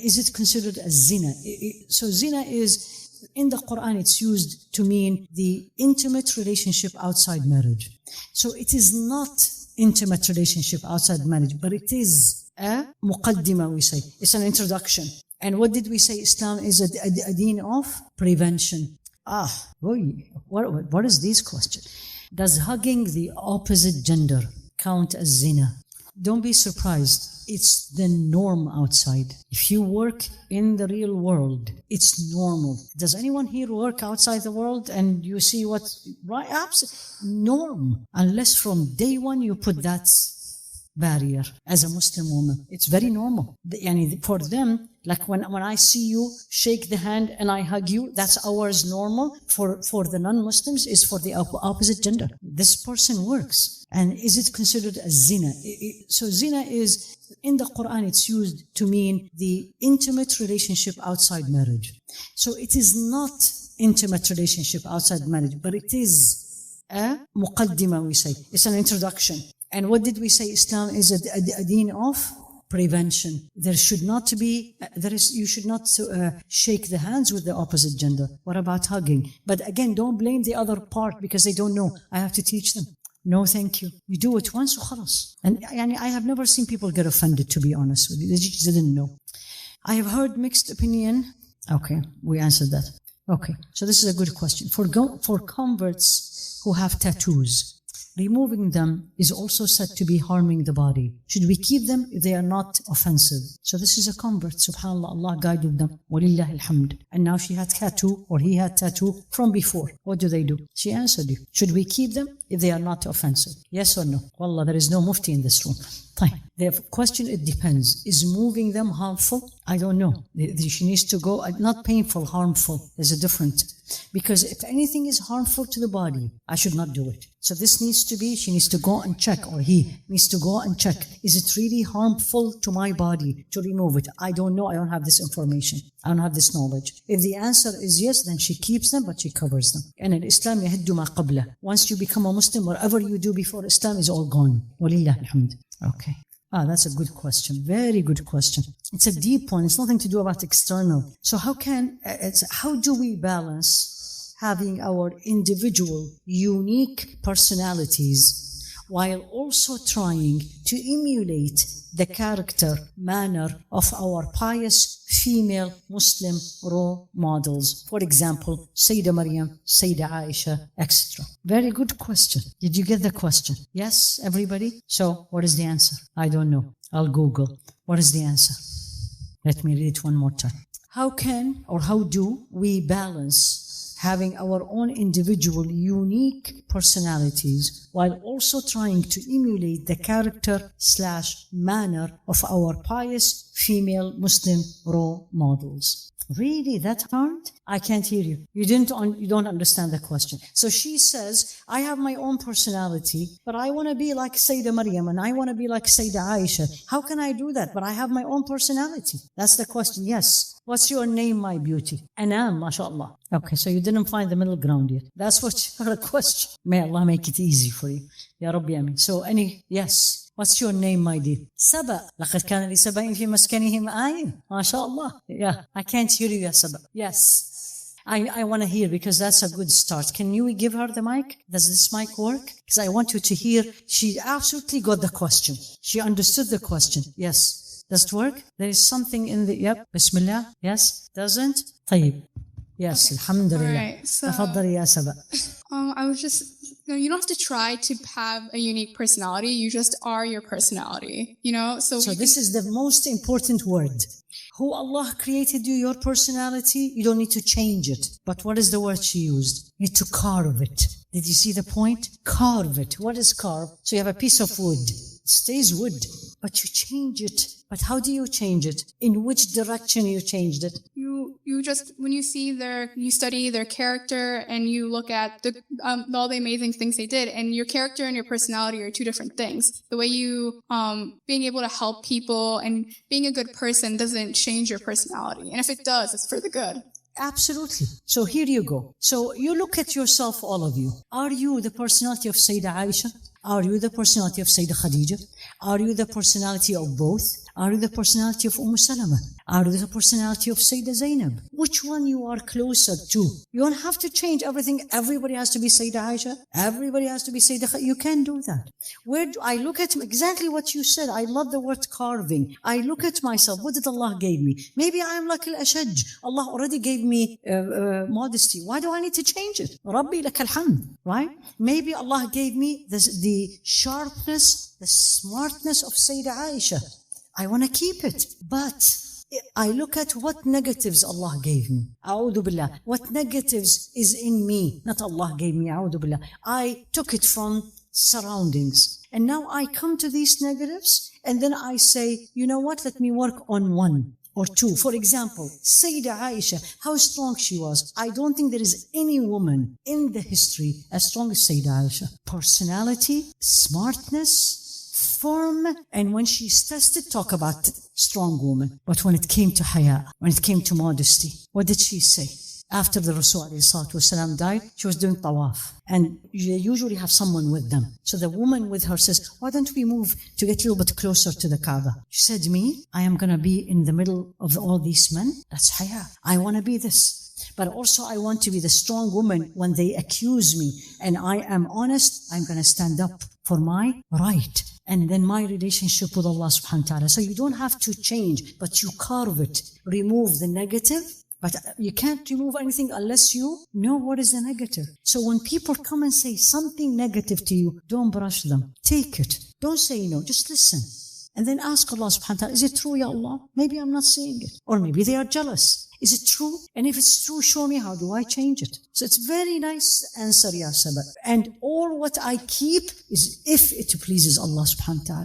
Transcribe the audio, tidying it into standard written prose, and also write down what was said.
is it considered as zina? So zina is, in the Quran, it's used to mean the intimate relationship outside marriage. So it is not intimate relationship outside marriage, but it is a Muqaddimah, we say. It's an introduction. And what did we say? Islam is a deen of prevention. What is this question? Does hugging the opposite gender count as zina? Don't be surprised. It's the norm outside. If you work in the real world, it's normal. Does anyone here work outside the world and you see what, right? Absolutely. Norm. Unless from day one you put that barrier as a Muslim woman. It's very normal. For them, like when I see you, shake the hand and I hug you, that's ours normal. For the non-Muslims, is for the opposite gender. This person works. And is it considered as zina? So zina is, in the Quran, it's used to mean the intimate relationship outside marriage. So it is not intimate relationship outside marriage, but it is a Muqaddimah, we say. It's an introduction. And what did we say? Islam is a deen of prevention. There should not be, you should not shake the hands with the opposite gender. What about hugging? But again, don't blame the other part because they don't know. I have to teach them. No, thank you. You do it once, khalas. And I have never seen people get offended, to be honest with you. They just didn't know. I have heard mixed opinion. Okay, we answered that. Okay, so this is a good question. For converts who have tattoos, removing them is also said to be harming the body. Should we keep them if they are not offensive? So this is a convert, subhanAllah, Allah guided them. Walillahi alhamd. And now she had tattoo, or he had tattoo from before. What do they do? She answered you. Should we keep them if they are not offensive? Yes or no? Wallah, there is no mufti in this room. The question, it depends. Is moving them harmful? I don't know. She needs to go, not painful, harmful. There's a difference. Because if anything is harmful to the body, I should not do it. So this needs to be, she needs to go and check, or he needs to go and check. Is it really harmful to my body to remove it? I don't know. I don't have this information. I don't have this knowledge. If the answer is yes, then she keeps them, but she covers them. And in Islam, يهد ما قبله. Once you become a Muslim, whatever you do before Islam is all gone. Walillahi alhamd. Okay. That's a good question. Very good question. It's a deep one. It's nothing to do about external. So how do we balance having our individual, unique personalities while also trying to emulate the character, manner of our pious female Muslim role models? For example, Sayyidah Maryam, Sayyidah Aisha, etc. Very good question. Did you get the question? Yes, everybody? So, what is the answer? I don't know. I'll Google. What is the answer? Let me read it one more time. How do we balance having our own individual, unique personalities while also trying to emulate the character/manner of our pious female Muslim role models? Really, that hard? I can't hear you. You don't understand the question. So she says, I have my own personality, but I want to be like Sayyidah Maryam and I want to be like Sayyidah Aisha. How can I do that? But I have my own personality. That's the question. Yes. What's your name, my beauty? Anam, mashallah. Okay, so you didn't find the middle ground yet. That's what your question. May Allah make it easy for you. Ya Rabbi Amin. So yes. What's your name, my dear? Saba. لقد كان لسبأ في مسكنهم آية. ما شاء الله. Yeah, I can't hear you, ya Saba. Yes. I want to hear because that's a good start. Can you give her the mic? Does this mic work? Because I want you to hear. She absolutely got the question. She understood the question. Yes. Does it work? There is something in the, yep. Bismillah. Yes. Doesn't? طيب. Yes. Okay. Alhamdulillah. All right. So, تفضلي يا سبا. I was just, you don't have to try to have a unique personality. You just are your personality, So this is the most important word. Who Allah created you, your personality, you don't need to change it. But what is the word she used? You need to carve it. Did you see the point? Carve it. What is carve? So you have a piece of wood. It stays wood, but you change it. But how do you change it? In which direction you changed it? You just, when you see you study their character and you look at all the amazing things they did, and your character and your personality are two different things. The way you, being able to help people and being a good person doesn't change your personality. And if it does, it's for the good. Absolutely. So here you go. So you look at yourself, all of you. Are you the personality of Sayyidah Aisha? Are you the personality of Sayyidah Khadija? Are you the personality of both? Are you the personality of Salama? Are you the personality of Sayyidah Zainab? Which one you are closer to? You don't have to change everything. Everybody has to be Sayyidah Aisha. Everybody has to be Sayyidah. You can't do that. Where do I look at exactly what you said? I love the word carving. I look at myself. What did Allah give me? Maybe I am like al-ashaj. Allah already gave me modesty. Why do I need to change it? Rabbi lakal hamd. Right? Maybe Allah gave me the sharpness, the smartness of Sayyidah Aisha. I want to keep it. But I look at what negatives Allah gave me. A'udhu billah. What negatives is in me. Not Allah gave me. A'udhu billah. I took it from surroundings. And now I come to these negatives and then I say, you know what? Let me work on one or two. For example, Sayyidah Aisha, how strong she was. I don't think there is any woman in the history as strong as Sayyidah Aisha. Personality, smartness, firm, and when she's tested, talk about strong woman. But when it came to haya, when it came to modesty, what did she say? After the Rasul ﷺ died, she was doing tawaf. And you usually have someone with them. So the woman with her says, why don't we move to get a little bit closer to the Kaaba? She said, me, I am going to be in the middle of all these men. That's haya. I want to be this. But also I want to be the strong woman when they accuse me and I am honest, I'm going to stand up for my right. And then my relationship with Allah subhanahu wa ta'ala. So you don't have to change, but you carve it. Remove the negative. But you can't remove anything unless you know what is the negative. So when people come and say something negative to you, don't brush them. Take it. Don't say no. Just listen. And then ask Allah subhanahu wa ta'ala, is it true, Ya Allah? Maybe I'm not saying it. Or maybe they are jealous. Is it true? And if it's true, show me how do I change it. So it's very nice answer, Ya Sabah. And all what I keep is if it pleases Allah subhanahu wa ta'ala.